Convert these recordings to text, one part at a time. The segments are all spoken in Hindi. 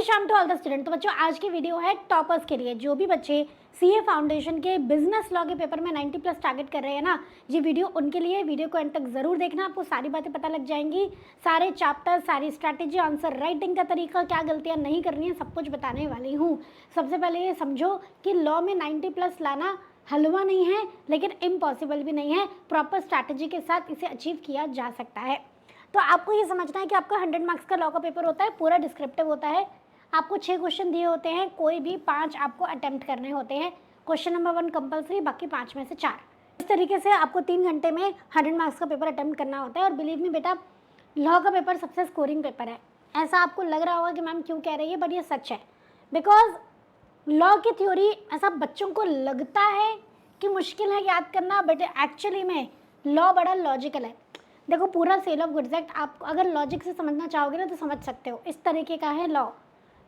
शाम टू ऑल द स्टूडेंट। तो बच्चों आज की वीडियो है टॉपर्स के लिए। जो भी बच्चे सीए फाउंडेशन के बिजनेस लॉ के पेपर में 90 प्लस टारगेट कर रहे हैं ना, ये वीडियो उनके लिए। वीडियो को एंड तक जरूर देखना, आपको सारी बातें पता लग जाएंगी। सारे चैप्टर, सारी स्ट्रैटेजी, आंसर राइटिंग का तरीका, क्या गलतियां नहीं करनी है, सब कुछ बताने वाली हूँ। सबसे पहले ये समझो कि लॉ में 90 प्लस लाना हलवा नहीं है, लेकिन इम्पॉसिबल भी नहीं है। प्रॉपर स्ट्रैटेजी के साथ इसे अचीव किया जा सकता है। तो आपको ये समझना है कि आपका 100 मार्क्स का लॉ का पेपर होता है, पूरा डिस्क्रिप्टिव होता है। आपको 6 क्वेश्चन दिए होते हैं, कोई भी 5 आपको अटेम्प्ट करने होते हैं। क्वेश्चन नंबर 1 कंपलसरी, बाकी 5 में से 4। इस तरीके से आपको 3 घंटे में 100 मार्क्स का पेपर अटेम्प्ट करना होता है। और बिलीव मी बेटा, लॉ का पेपर सबसे स्कोरिंग पेपर है। ऐसा आपको लग रहा होगा कि मैम क्यों कह रही है, बट ये सच है। बिकॉज लॉ की थ्योरी ऐसा बच्चों को लगता है कि मुश्किल है याद करना, बट एक्चुअली में लॉ बड़ा लॉजिकल है। देखो, पूरा सेल ऑफ गुड्स एक्ट आप अगर लॉजिक से समझना चाहोगे ना तो समझ सकते हो। इस तरीके का है लॉ।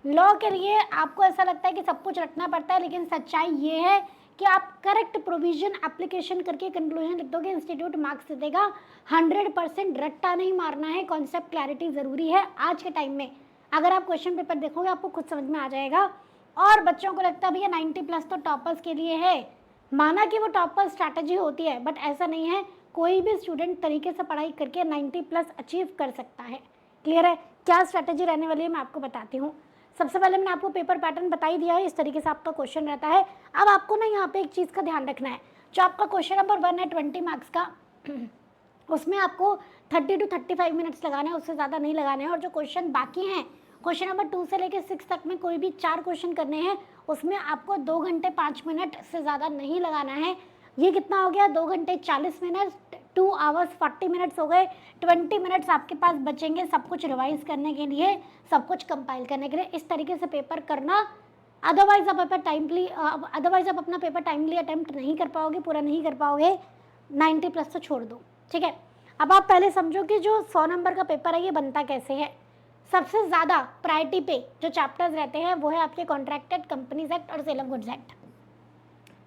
लॉ के लिए आपको ऐसा लगता है कि सब कुछ रटना पड़ता है, लेकिन सच्चाई ये है कि आप करेक्ट प्रोविजन एप्लीकेशन करके कंक्लूजन लिख दोगे, इंस्टीट्यूट मार्क्स देगा। 100% रट्टा नहीं मारना है, कॉन्सेप्ट क्लैरिटी ज़रूरी है आज के टाइम में। अगर आप क्वेश्चन पेपर देखोगे आपको खुद समझ में आ जाएगा। और बच्चों को लगता है भैया 90 प्लस तो टॉपर्स के लिए है। माना कि वो टॉपर स्ट्रैटेजी होती है, बट ऐसा नहीं है। कोई भी स्टूडेंट तरीके से पढ़ाई करके 90 प्लस अचीव कर सकता है। क्लियर है? क्या स्ट्रैटेजी रहने वाली है मैं आपको बताती हूँ। सबसे पहले मैंने आपको पेपर पैटर्न बता ही दिया है, इस तरीके से आपका क्वेश्चन रहता है। अब आपको ना यहाँ पे एक चीज़ का ध्यान रखना है। जो आपका क्वेश्चन नंबर 1 है 20 मार्क्स का, उसमें आपको 30 to 35 मिनट्स लगाना है, उससे ज़्यादा नहीं लगाने हैं। और जो क्वेश्चन बाकी हैं, क्वेश्चन नंबर 2 से लेकर 6 तक में कोई भी 4 क्वेश्चन करने हैं, उसमें आपको 2 घंटे 5 मिनट से ज़्यादा नहीं लगाना है। ये कितना हो गया? 2 घंटे 40 मिनट, 2 आवर्स 40 मिनट्स हो गए। 20 मिनट्स आपके पास बचेंगे सब कुछ रिवाइज करने के लिए, सब कुछ कंपाइल करने के लिए। इस तरीके से पेपर करना, अदरवाइज आप अपना पेपर टाइमली अटेम्प्ट नहीं कर पाओगे, पूरा नहीं कर पाओगे। 90 प्लस तो छोड़ दो, ठीक है। अब आप पहले समझो कि जो 100 नंबर का पेपर है ये बनता कैसे है। सबसे ज़्यादा प्रायोरिटी पे जो चैप्टर्स रहते हैं वो है आपके कॉन्ट्रैक्टेड कंपनीज एक्ट और सेल ऑफ गुड्स एक्ट,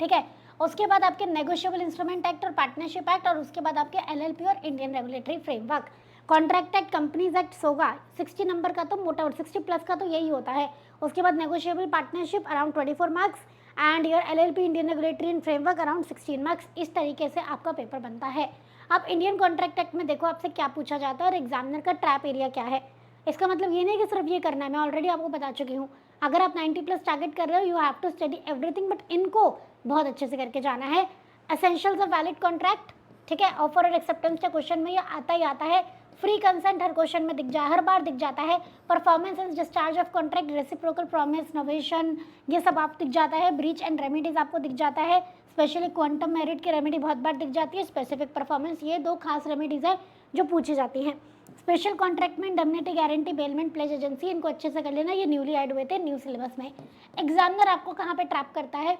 ठीक है। उसके बाद आपके नेगोशिएबल इंस्ट्रूमेंट एक्ट और पार्टनरशिप एक्ट, और उसके बाद आपके एलएलपी और Indian regulatory framework. Contracted companies act होगा 60 नंबर का, तो मोटा और 60 प्लस का तो यही होता है। उसके बाद negotiable partnership around 24 marks, and your LLP Indian regulatory and framework around 16 marks. इस तरीके से आपका पेपर बनता है। अब इंडियन कॉन्ट्रैक्ट एक्ट में देखो आपसे क्या पूछा जाता है और एग्जामिनर का ट्रैप एरिया क्या है। इसका मतलब ये नहीं कि सिर्फ ये करना है, मैं ऑलरेडी आपको बता चुकी हूँ। अगर आप 90 प्लस टारगेट कर रहे हो, you have to study everything, but इनको बहुत अच्छे से करके जाना है। एसेंशियल्स ऑफ वैलिड कॉन्ट्रैक्ट, ठीक है। ऑफर और एक्सेप्टेंस के क्वेश्चन में ये आता ही आता है। फ्री कंसेंट हर क्वेश्चन में हर बार दिख जाता है। Performance and discharge of contract, reciprocal promise, novation, ये सब आप दिख जाता है। ब्रीच एंड रेमेडीज आपको दिख जाता है। स्पेशली क्वांटम मेरिट की रेमेडी बहुत बार दिख जाती है। स्पेसिफिक परफॉर्मेंस, ये 2 खास रेमेडीज है जो पूछी जाती हैं। स्पेशल कॉन्ट्रैक्ट में indemnity guarantee, bailment, pledge agency, इनको अच्छे से कर लेना। ये न्यूली ऐड हुए थे न्यू सिलेबस में। एग्जामिनर आपको कहाँ पे ट्रैप करता है?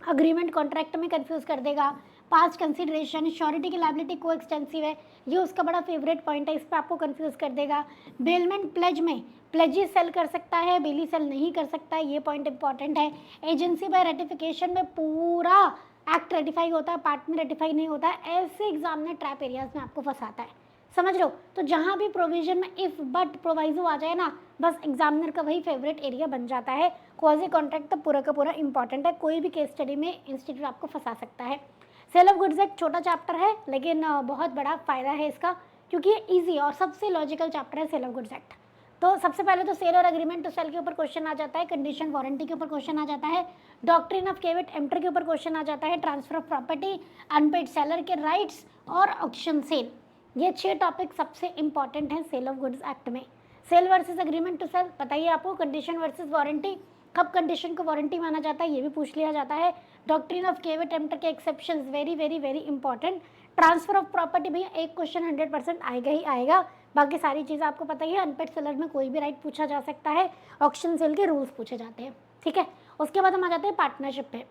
अग्रीमेंट कॉन्ट्रैक्ट में कंफ्यूज कर देगा। पास्ट कंसीडरेशन, श्योरिटी की लायबिलिटी को एक्सटेंसिव है, ये उसका बड़ा फेवरेट पॉइंट है, इस पर आपको कंफ्यूज कर देगा। बेलमेंट प्लेज में प्लेजी सेल कर सकता है, बेली सेल नहीं कर सकता है, ये पॉइंट इंपॉर्टेंट है। एजेंसी बाय रेटिफिकेशन में पूरा एक्ट रेटिफाई होता है, पार्ट में रेटिफाई नहीं होता है। ऐसे एग्जाम में ट्रैप एरियाज में आपको फंसाता है, समझ लो। तो जहाँ भी प्रोविजन में इफ बट प्रोवाइजो आ जाए ना, बस एग्जामिनर का वही फेवरेट एरिया बन जाता है। क्वाजी कॉन्ट्रैक्ट तो पूरा का पूरा इंपॉर्टेंट है, कोई भी केस स्टडी में इंस्टीट्यूट आपको फंसा सकता है। सेल ऑफ गुड्स एक्ट छोटा चैप्टर है, लेकिन बहुत बड़ा फायदा है इसका, क्योंकि ये ईजी और सबसे लॉजिकल चैप्टर है सेल ऑफ गुड्स एक्ट। तो सबसे पहले तो सेल और एग्रीमेंट टू सेल के ऊपर क्वेश्चन आ जाता है, कंडीशन वारंटी के ऊपर क्वेश्चन आ जाता है, डॉक्ट्रिन ऑफ केविट एम्प्टर के ऊपर क्वेश्चन आ जाता है, transfer of property, unpaid seller के राइट्स और ऑक्शन सेल। ये 6 टॉपिक सबसे इंपॉर्टेंट हैं सेल ऑफ गुड्स एक्ट में। Sale versus agreement to sale बताइए आपको। कंडीशन वर्सेस वारंटी, कब कंडीशन को वारंटी माना जाता है ये भी पूछ लिया जाता है। डॉक्ट्रिन ऑफ केविट एम्प्टर के exceptions, very very very important. Transfer of property, भैया एक क्वेश्चन 100% आएगा ही आएगा, बाकी सारी चीज़ आपको पता ही है। अनपेड सेलर में कोई भी राइट पूछा जा सकता है, ऑक्शन सेल के रूल्स पूछे जाते हैं, ठीक है। उसके बाद हम आ जाते हैं पार्टनरशिप पे।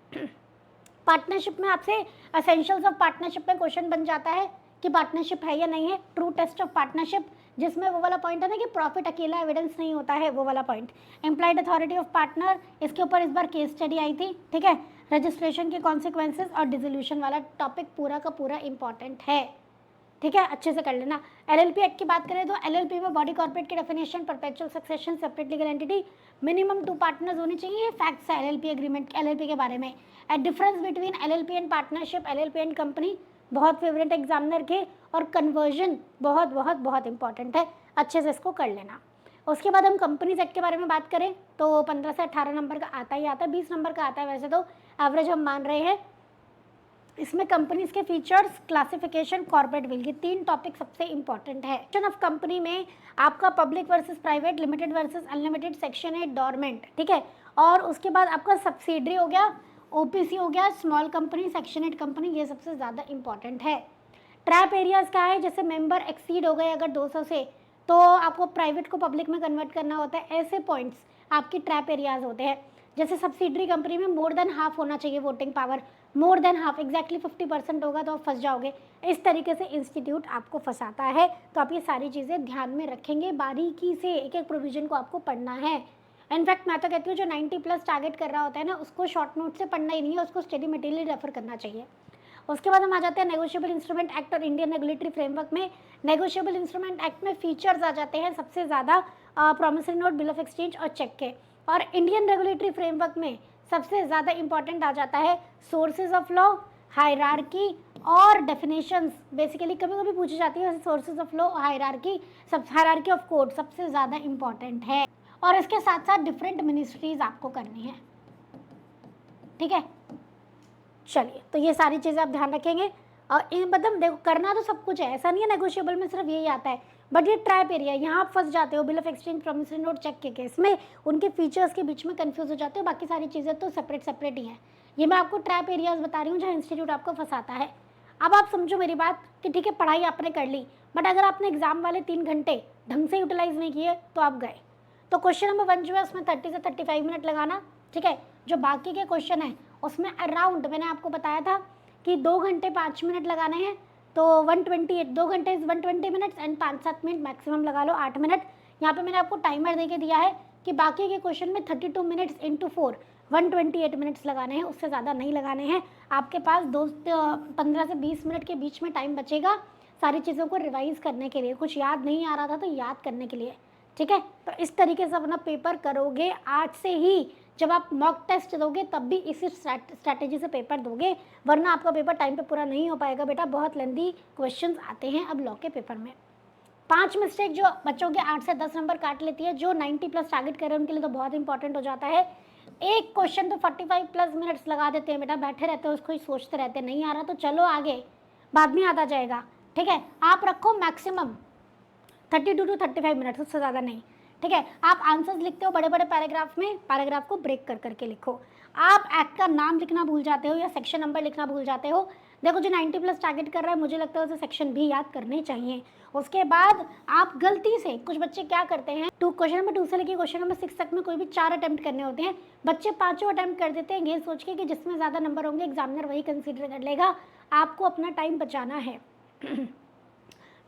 पार्टनरशिप में आपसे एसेंशियल्स ऑफ पार्टनरशिप में क्वेश्चन बन जाता है कि पार्टनरशिप है या नहीं है। ट्रू टेस्ट ऑफ पार्टनरशिप, जिसमें वो वाला पॉइंट है ना कि प्रॉफिट अकेला एविडेंस नहीं होता है, वो वाला point. Employed authority of partner, इसके ऊपर इस बार केस स्टडी आई थी, ठीक है। रजिस्ट्रेशन के कॉन्सिक्वेंसेज और डिसोल्यूशन वाला टॉपिक पूरा का पूरा इंपॉर्टेंट है, ठीक है, अच्छे से कर लेना। एलएलपी एक्ट की बात करें तो एलएलपी में बॉडी कॉर्पोरेट की definition, perpetual succession, separate legal entity, minimum 2 partners होने चाहिए, ये फैक्ट्स है एलएलपी एग्रीमेंट, एलएलपी के बारे में। And difference between LLP and partnership, LLP and company, बहुत फेवरेट एग्जामिनर के। और कन्वर्जन बहुत बहुत बहुत इंपॉर्टेंट है, अच्छे से इसको कर लेना। उसके बाद हम कंपनीज एक्ट के बारे में बात करें तो 15 से 18 नंबर का आता ही आता है, 20 नंबर का आता है वैसे तो, एवरेज हम मान रहे हैं। इसमें कंपनीज के फीचर्स, क्लासिफिकेशन, कॉर्पोरेट विल, ये 3 टॉपिक सबसे इंपॉर्टेंट है। सेक्शन ऑफ कंपनी में आपका public versus private, limited versus unlimited, section है डोरमेंट, ठीक है। और उसके बाद आपका सब्सिडरी हो गया, ओपीसी हो गया, स्मॉल कंपनी, सेक्शन 8 कंपनी, ये सबसे ज़्यादा इंपॉर्टेंट है। ट्रैप एरियाज क्या है, जैसे मेंबर एक्सीड हो गए अगर 200 से, तो आपको प्राइवेट को पब्लिक में कन्वर्ट करना होता है, ऐसे पॉइंट्स आपकी ट्रैप एरियाज होते हैं। जैसे सब्सिडरी कंपनी में मोर देन हाफ होना चाहिए voting power, more than half, exactly 50% होगा तो आप फंस जाओगे। इस तरीके से इंस्टीट्यूट आपको फंसाता है, तो आप ये सारी चीज़ें ध्यान में रखेंगे, बारीकी से एक एक प्रोविजन को आपको पढ़ना है। इनफैक्ट मैं तो कहती हूँ जो 90+ टारगेट कर रहा होता है ना, उसको शॉर्ट नोट से पढ़ना ही नहीं है, उसको स्टडी मटेरियल रेफर करना चाहिए। उसके बाद हम आ जाते हैं नेगोशिएबल इंस्ट्रूमेंट एक्ट और इंडियन रेगुलेटरी फ्रेमवर्क में। नेगोशिएबल इंस्ट्रूमेंट एक्ट में फीचर्स आ जाते हैं सबसे ज़्यादा promissory note, bill of exchange और चेक के। और इंडियन रेगुलेटरी फ्रेमवर्क में सबसे ज़्यादा इंपॉर्टेंट आ जाता है सोर्सेज ऑफ लॉ, हायरार्की और डेफिनेशंस। बेसिकली कभी कभी पूछी जाती है सोर्सेज ऑफ लॉ, हायरार्की, सब हायरार्की ऑफ कोड सबसे ज़्यादा इंपॉर्टेंट है। और इसके साथ साथ डिफरेंट मिनिस्ट्रीज आपको करनी है, ठीक है। चलिए, तो ये सारी चीज़ें आप ध्यान रखेंगे। और इन मतलब देखो करना तो सब कुछ है, ऐसा नहीं है नेगोशिएबल में सिर्फ यही आता है, बट ये ट्रैप एरिया, यहाँ आप फंस जाते हो। Bill of exchange, promissory note, cheque के केस में उनके फीचर्स के बीच में कंफ्यूज हो जाते हो, बाकी सारी चीज़ें तो सेपरेट ही हैं। ये मैं आपको ट्रैप एरियाज बता रही हूँ जहाँ इंस्टीट्यूट आपको फंसाता है। अब आप समझो मेरी बात कि ठीक है पढ़ाई आपने कर ली, बट अगर आपने एग्जाम वाले 3 घंटे ढंग से यूटिलाइज नहीं किए तो आप गए। तो क्वेश्चन नंबर 1 जो है उसमें 30 से 35 मिनट लगाना, ठीक है। जो बाकी के क्वेश्चन है उसमें अराउंड मैंने आपको बताया था कि 2 घंटे 5 मिनट लगाने हैं, तो 128, 2 घंटे 120 मिनट्स एंड 5-7 मिनट मैक्सिमम लगा लो, 8 मिनट। यहाँ पे मैंने आपको टाइमर दे के दिया है कि बाकी के क्वेश्चन में 32 मिनट्स इंटू 4 128 मिनट्स लगाने हैं, उससे ज़्यादा नहीं लगाने हैं। आपके पास 15 से 20 मिनट के बीच में टाइम बचेगा सारी चीज़ों को रिवाइज करने के लिए, कुछ याद नहीं आ रहा था तो याद करने के लिए, ठीक है। तो इस तरीके से अपना पेपर करोगे आज से ही, जब आप मॉक टेस्ट दोगे तब भी इसी स्ट्रैटेजी से पेपर दोगे, वरना आपका पेपर टाइम पे पूरा नहीं हो पाएगा बेटा। बहुत लेंदी क्वेश्चंस आते हैं अब लॉ के पेपर में। 5 मिस्टेक जो बच्चों के 8 से 10 नंबर काट लेती है, जो 90+ टारगेट कर रहे हैं उनके लिए तो बहुत इंपॉर्टेंट हो जाता है। एक क्वेश्चन तो 45+ मिनट्स लगा देते हैं बेटा, बैठे रहते हो उसको ही सोचते रहते हैं, नहीं आ रहा तो चलो आगे, बाद में आता जाएगा, ठीक है। आप रखो मैक्सिमम 32 to 35 मिनट, उससे ज़्यादा नहीं, ठीक है। आप आंसर्स लिखते हो बड़े बड़े पैराग्राफ में, पैराग्राफ को ब्रेक कर करके लिखो। आप एक्ट का नाम लिखना भूल जाते हो या सेक्शन नंबर लिखना भूल जाते हो। देखो जो 90+ टारगेट कर रहा है मुझे लगता है उसे सेक्शन भी याद करने चाहिए। उसके बाद आप गलती से, कुछ बच्चे क्या करते हैं, क्वेश्चन नंबर 2 से लेकर क्वेश्चन नंबर 6 तक में कोई भी 4 अटैम्प्ट करने होते हैं, बच्चे 5 अटैम्प्ट कर देते हैं ये सोच के कि जिसमें ज़्यादा नंबर होंगे एग्जामिनर वही कंसिडर कर लेगा। आपको अपना टाइम बचाना है।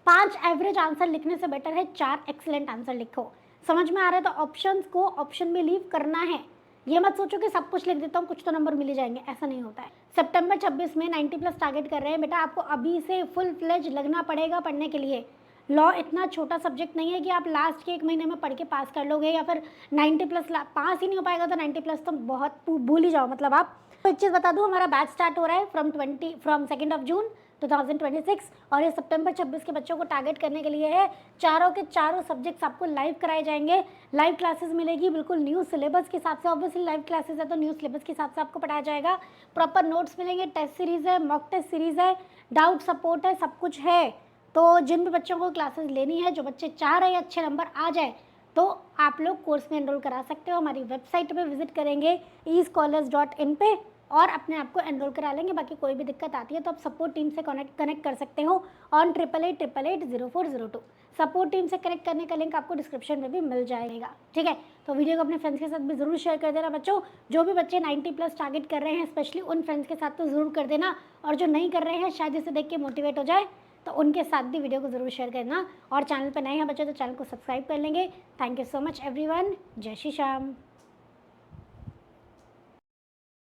5 एवरेज आंसर लिखने से बेटर है 4 एक्सीलेंट आंसर लिखो। समझ में आ रहा है तो ऑप्शंस को ऑप्शन में लीव करना है। ये मत सोचो कि सब कुछ लिख देता हूँ कुछ तो नंबर मिल जाएंगे, ऐसा नहीं होता है। सितंबर 26 में 90+ टारगेट कर रहे हैं बेटा, आपको अभी से फुल फ्लेज लगना पड़ेगा पढ़ने के लिए। लॉ इतना छोटा सब्जेक्ट नहीं है कि आप लास्ट के 1 महीने में पढ़ के पास कर लोगे, या फिर 90+ पास ही नहीं हो पाएगा तो 90+ तो बहुत भूल ही जाओ। मतलब आप तो एक चीज़ बता दूँ, हमारा बैच स्टार्ट हो रहा है फ्रॉम 2 जून 2026 और ये सितंबर 26 के बच्चों को टारगेट करने के लिए है। चारों के चारों सब्जेक्ट्स आपको लाइव कराए जाएंगे, लाइव क्लासेस मिलेगी बिल्कुल न्यू सिलेबस के हिसाब से। ऑब्वियसली लाइव क्लासेस है तो न्यू सिलेबस के हिसाब से आपको पढ़ाया जाएगा। प्रॉपर नोट्स मिलेंगे, टेस्ट सीरीज़ है, मॉक टेस्ट सीरीज़ है, डाउट सपोर्ट है, सब कुछ है। तो जिन भी बच्चों को क्लासेस लेनी है, जो बच्चे चाह रहे हैं अच्छे नंबर आ जाए, तो आप लोग कोर्स में एनरोल करा सकते हो। हमारी वेबसाइट पे विजिट करेंगे escholars.in पे और अपने आप को एनरोल करा लेंगे। बाकी कोई भी दिक्कत आती है तो आप सपोर्ट टीम से कनेक्ट कर सकते हो ऑन 8888880402। सपोर्ट टीम से कनेक्ट करने का लिंक आपको डिस्क्रिप्शन में भी मिल जाएगा, ठीक है। तो वीडियो को अपने फ्रेंड्स के साथ भी ज़रूर शेयर कर देना बच्चों। जो भी बच्चे 90+ टारगेट कर रहे हैं स्पेशली उन फ्रेंड्स के साथ तो ज़रूर कर देना, और जो नहीं कर रहे हैं शायद इसे देख के मोटिवेट हो जाए तो उनके साथ भी वीडियो को ज़रूर शेयर करना। और चैनल पर नए हैं बच्चे तो चैनल को सब्सक्राइब कर लेंगे। Thank you so much everyone. जय श्री श्याम।